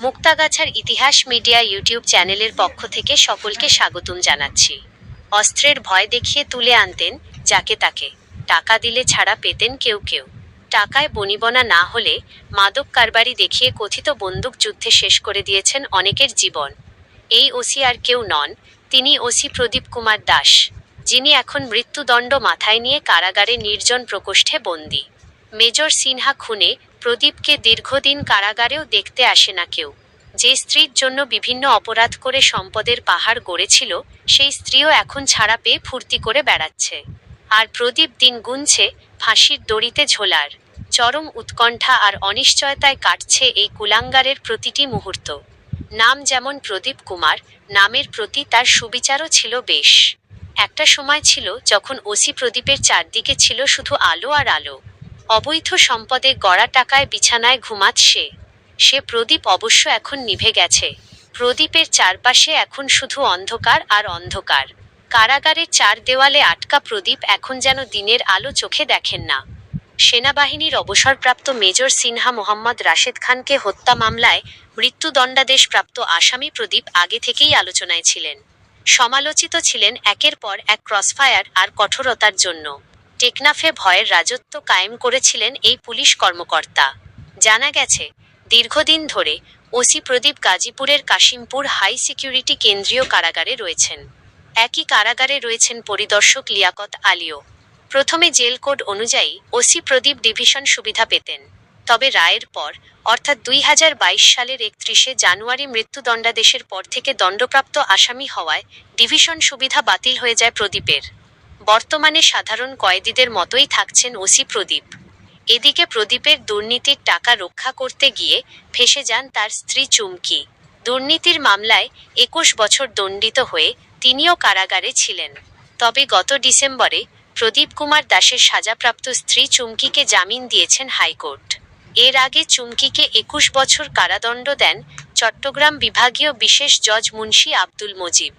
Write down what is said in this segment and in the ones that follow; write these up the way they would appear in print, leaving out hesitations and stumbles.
মুক্তাগাছার ইতিহাস media YouTube চ্যানেলের পক্ষ থেকে সকলকে স্বাগতম জানাচ্ছি। অস্ত্রের ভয় দেখিয়ে তুলে আনতেন যাকে তাকে, টাকা দিলে ছাড়া পেতেন কেউ কেউ। টাকায় বনিবনা না হলে মাদক কারবারি দেখিয়ে কথিত বন্দুক যুদ্ধে শেষ করে দিয়েছেন অনেকের জীবন। এই ওসি আর কেউ নন, তিনি ওসি প্রদীপ কুমার দাস, যিনি এখন মৃত্যুদণ্ড মাথায় নিয়ে কারাগারে নির্জন প্রকোষ্ঠে বন্দী। মেজর সিনহা খুনে প্রদীপকে দীর্ঘদিন কারাগারেও দেখতে আসে না কেউ। যে স্ত্রীর জন্য বিভিন্ন অপরাধ করে সম্পদের পাহাড় গড়েছিল, সেই স্ত্রীও এখন ছাড়া পেয়ে ফুর্তি করে বেড়াচ্ছে। আর প্রদীপ দিন গুনছে ফাঁসির দড়িতে ঝোলার। চরম উৎকণ্ঠা আর অনিশ্চয়তায় কাটছে এই কুলাঙ্গারের প্রতিটি মুহূর্ত। নাম যেমন প্রদীপ কুমার, নামের প্রতি তার সুবিচারও ছিল বেশ। একটা সময় ছিল যখন ওসি প্রদীপের চারদিকে ছিল শুধু আলো আর আলো। অবৈধ সম্পদে গড়া টাকায় বিছানায় ঘুমাত সে প্রদীপ অবশ্য এখন নিভে গেছে। প্রদীপের চারপাশে এখন শুধু অন্ধকার আর অন্ধকার। কারাগারের চার দেওয়ালে আটকা প্রদীপ এখন যেন দিনের আলো চোখে দেখেন না। সেনাবাহিনীর অবসরপ্রাপ্ত মেজর সিনহা মোহাম্মদ রাশেদ খানকে হত্যা মামলায় মৃত্যুদণ্ডাদেশপ্রাপ্ত আসামি প্রদীপ আগে থেকেই আলোচনায় ছিলেন। সমালোচিত ছিলেন একের পর এক ক্রসফায়ার আর কঠোরতার জন্য। টেকনাফে ভয়ের রাজত্ব কায়েম করেছিলেন এই পুলিশ কর্মকর্তা। জানা গেছে, দীর্ঘদিন ধরে ওসি প্রদীপ গাজীপুরের কাশিমপুর হাই সিকিউরিটি কেন্দ্রীয় কারাগারে রয়েছেন। একই কারাগারে রয়েছেন পরিদর্শক লিয়াকত আলীও। প্রথমে জেল কোড অনুযায়ী ওসি প্রদীপ ডিভিশন সুবিধা পেতেন, তবে রায়ের পর অর্থাৎ 2022 সালের 31শে জানুয়ারি মৃত্যুদণ্ডাদেশের পর থেকে দণ্ডপ্রাপ্ত আসামি হওয়ায় ডিভিশন সুবিধা বাতিল হয়ে যায় প্রদীপের। বর্তমানে সাধারণ কয়েদিদের মতোই থাকছেন ওসি প্রদীপ। এদিকে প্রদীপের দুর্নীতির টাকা রক্ষা করতে গিয়ে ফেঁসে যান তার স্ত্রী চুমকি। দুর্নীতির মামলায় 21 বছর দণ্ডিত হয়ে তিনিও কারাগারে ছিলেন। তবে গত ডিসেম্বরে প্রদীপ কুমার দাসের সাজাপ্রাপ্ত স্ত্রী চুমকিকে জামিন দিয়েছেন হাইকোর্ট। এর আগে চুমকিকে 21 বছর কারাদণ্ড দেন চট্টগ্রাম বিভাগীয় বিশেষ জজ মুন্সি আব্দুল মজিব।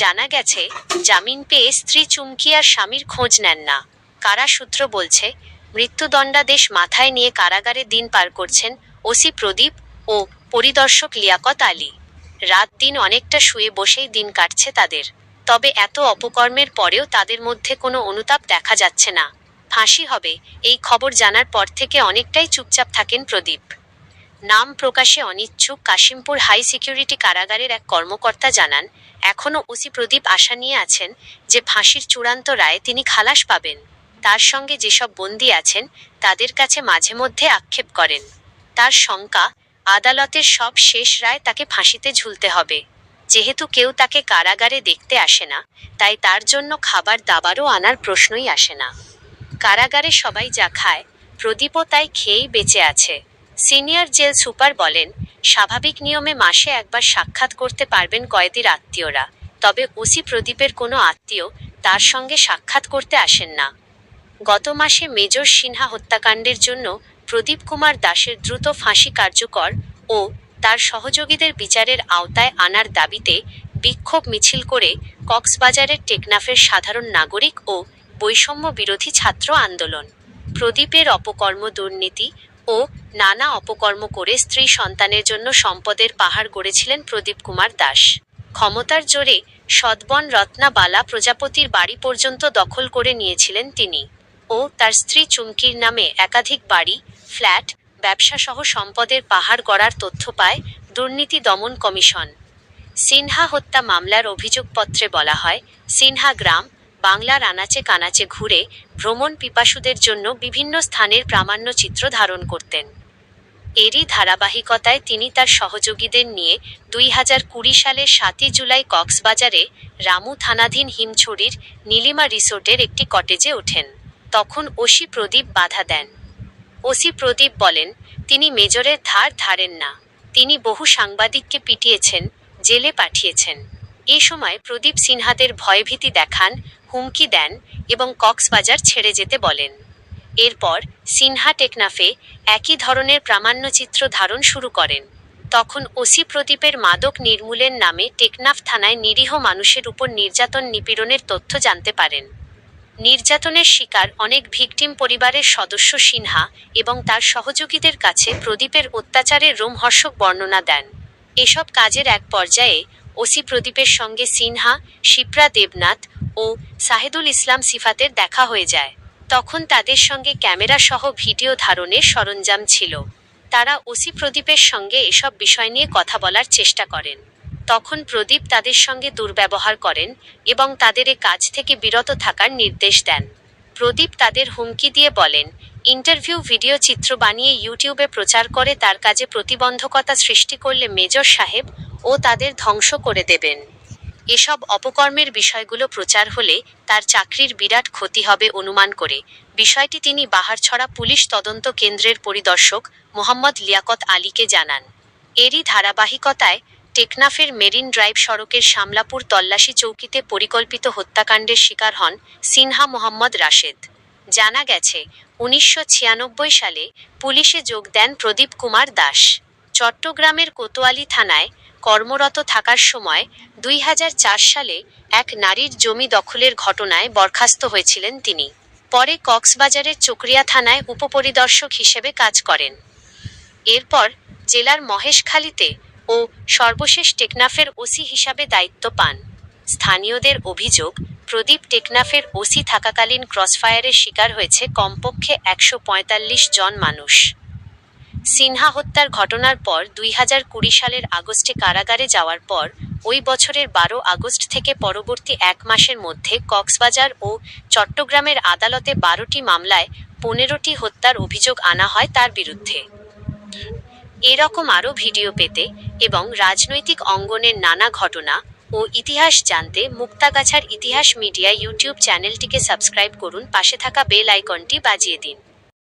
জানা গেছে, জামিন পেয়ে স্ত্রী চুমকি আর স্বামীর খোঁজ নেন না। কারা সূত্র বলছে, মৃত্যুদণ্ডাদেশ মাথায় নিয়ে কারাগারে দিন পার করছেন ওসি প্রদীপ ও পরিদর্শক লিয়াকত আলী। রাত দিন অনেকটা শুয়ে বসেই দিন কাটছে তাদের। তবে এত অপকর্মের পরেও তাদের মধ্যে কোনো অনুতাপ দেখা যাচ্ছে না। ফাঁসি হবে এই খবর জানার পর থেকে অনেকটাই চুপচাপ থাকেন প্রদীপ। নাম প্রকাশে অনিচ্ছুক কাশিমপুর হাই সিকিউরিটি কারাগারের এক কর্মকর্তা জানান, এখনও ওসি প্রদীপ আশা নিয়ে আছেন যে ফাঁসির চূড়ান্ত রায়ে তিনি খালাস পাবেন। তার সঙ্গে যেসব বন্দী আছেন তাদের কাছে মাঝে মধ্যে আক্ষেপ করেন। তার শঙ্কা, আদালতের সব শেষ রায় তাকে ফাঁসিতে ঝুলতে হবে। যেহেতু কেউ তাকে কারাগারে দেখতে আসে না, তাই তার জন্য খাবার দাবারও আনার প্রশ্নই আসে না। কারাগারে সবাই যা খায়, প্রদীপও তাই খেয়েই বেঁচে আছে। সিনিয়র জেল সুপার বলেন, স্বাভাবিক নিয়মে মাসে একবার সাক্ষাৎ করতে পারবেন কয়েদির আত্মীয়রা, তবে ওসি প্রদীপের কোনো আত্মীয় তার সঙ্গে সাক্ষাৎ করতে আসেন না। গত মাসে মেজর সিনহা হত্যাকাণ্ডের জন্য প্রদীপ কুমার দাসের দ্রুত ফাঁসি কার্যকর ও তার সহযোগীদের বিচারের আওতায় আনার দাবিতে বিক্ষোভ মিছিল করে কক্সবাজারের টেকনাফের সাধারণ নাগরিক ও বৈষম্য বিরোধী ছাত্র আন্দোলন। প্রদীপের অপকর্ম, দুর্নীতি ও নানা অপকর্ম করে স্ত্রী সন্তানের জন্য সম্পদের পাহাড় গড়েছিলেন প্রদীপ কুমার দাস। ক্ষমতার জোরে সদবন রত্না বালা প্রজাপতির বাড়ি পর্যন্ত দখল করে নিয়েছিলেন তিনি ও তার স্ত্রী চুমকির নামে একাধিক বাড়ি, ফ্ল্যাট, ব্যবসাসহ সম্পদের পাহাড় গড়ার তথ্য পায় দুর্নীতি দমন কমিশন। সিনহা হত্যা মামলার অভিযোগপত্রে বলা হয়, সিনহা গ্রাম বাংলার আনাচে কানাচে ঘুরে ভ্রমণ পিপাসুদের জন্য বিভিন্ন স্থানের প্রামাণ্যচিত্র ধারণ করতেন। এরই ধারাবাহিকতায় তিনি তার সহযোগীদের নিয়ে 2020 সালের 7 জুলাই কক্সবাজারে রামু থানাধীন হিমছড়ির নীলিমা রিসোর্টের একটি কটেজে ওঠেন। তখন ওসি প্রদীপ বাধা দেন। ওসি প্রদীপ বলেন, তিনি মেজরের ধার ধারেন না। তিনি বহু সাংবাদিককে পিটিয়েছেন, জেলে পাঠিয়েছেন। এ সময় প্রদীপ সিনহাদের ভয়ভীতি দেখান, হুমকি দেন এবং কক্সবাজার ছেড়ে যেতে বলেন। এরপর সিনহা টেকনাফে একই ধরনের প্রামাণ্যচিত্র ধারণ শুরু করেন। তখন ওসি প্রদীপের মাদক নির্মূলের নামে টেকনাফ থানায় নিরীহ মানুষের উপর নির্যাতন নিপীড়নের তথ্য জানতে পারেন। নির্যাতনের শিকার অনেক ভিকটিম পরিবারের সদস্য সিনহা এবং তার সহযোগীদের কাছে প্রদীপের অত্যাচারের রোমহর্ষক বর্ণনা দেন। এসব কাজের এক পর্যায়ে ওসি প্রদীপের সঙ্গে সিনহা, শিপ্রা দেবনাথ ও সাহেদুল ইসলাম সিফাতের দেখা হয়ে যায়। তখন তাদের সঙ্গে ক্যামেরা সহ ভিডিও ধারণের সরঞ্জাম ছিল। তারা ওসি প্রদীপের সঙ্গে এসব বিষয় নিয়ে কথা বলার চেষ্টা করেন। তখন প্রদীপ তাদের সঙ্গে দুর্ব্যবহার করেন এবং তাদের এ কাজ থেকে বিরত থাকার নির্দেশ দেন। প্রদীপ তাদের হুমকি দিয়ে বলেন, ইন্টারভিউ ভিডিও চিত্র বানিয়ে ইউটিউবে প্রচার করে তার কাজে প্রতিবন্ধকতা সৃষ্টি করলে মেজর সাহেব ও তাদের ধ্বংস করে দেবেন। এসব অপকর্মের বিষয়গুলো প্রচার হলে তার চাকরির বিরাট ক্ষতি হবে অনুমান করে বিষয়টি তিনি বাহারছড়া পুলিশ তদন্ত কেন্দ্রের পরিদর্শক মোহাম্মদ লিয়াকত আলীকে জানান। এরই ধারাবাহিকতায় টেকনাফের মেরিন ড্রাইভ সড়কের শামলাপুর তল্লাশি চৌকিতে পরিকল্পিত হত্যাকাণ্ডের শিকার হন সিনহা মোহাম্মদ রাশেদ। জানা গেছে, ১৯৯৬ সালে পুলিশে যোগ দেন প্রদীপ কুমার দাস। চট্টগ্রামের কোতোয়ালি থানায় কর্মরত থাকার সময় ২০০৪ সালে এক নারীর জমি দখলের ঘটনায় বরখাস্ত হয়েছিলেন তিনি। পরে কক্সবাজারের চকরিয়া থানায় উপপরিদর্শক হিসেবে কাজ করেন। এরপর জেলার মহেশখালীতে ও সর্বশেষ টেকনাফের ওসি হিসাবে দায়িত্ব পান। স্থানীয়দের অভিযোগ, প্রদীপ টেকনাফের ওসি থাকাকালীন ক্রসফায়ারের শিকার হয়েছে কমপক্ষে ১৪৫ জন মানুষ। সিনহা হত্যার ঘটনার পর ২০২০ সালের আগস্টে কারাগারে যাওয়ার পর ওই বছরের ১২ আগস্ট থেকে পরবর্তী ১ মাসের মধ্যে কক্সবাজার ও চট্টগ্রামের আদালতে ১২টি মামলায় ১৫টি হত্যার অভিযোগ আনা হয় তার বিরুদ্ধে। এরকম আরও ভিডিও পেতে এবং রাজনৈতিক অঙ্গনের নানা ঘটনা ও ইতিহাস জানতে মুক্তাগাছার ইতিহাস মিডিয়া ইউটিউব চ্যানেলটিকে সাবস্ক্রাইব করুন, পাশে থাকা বেল আইকনটি বাজিয়ে দিন।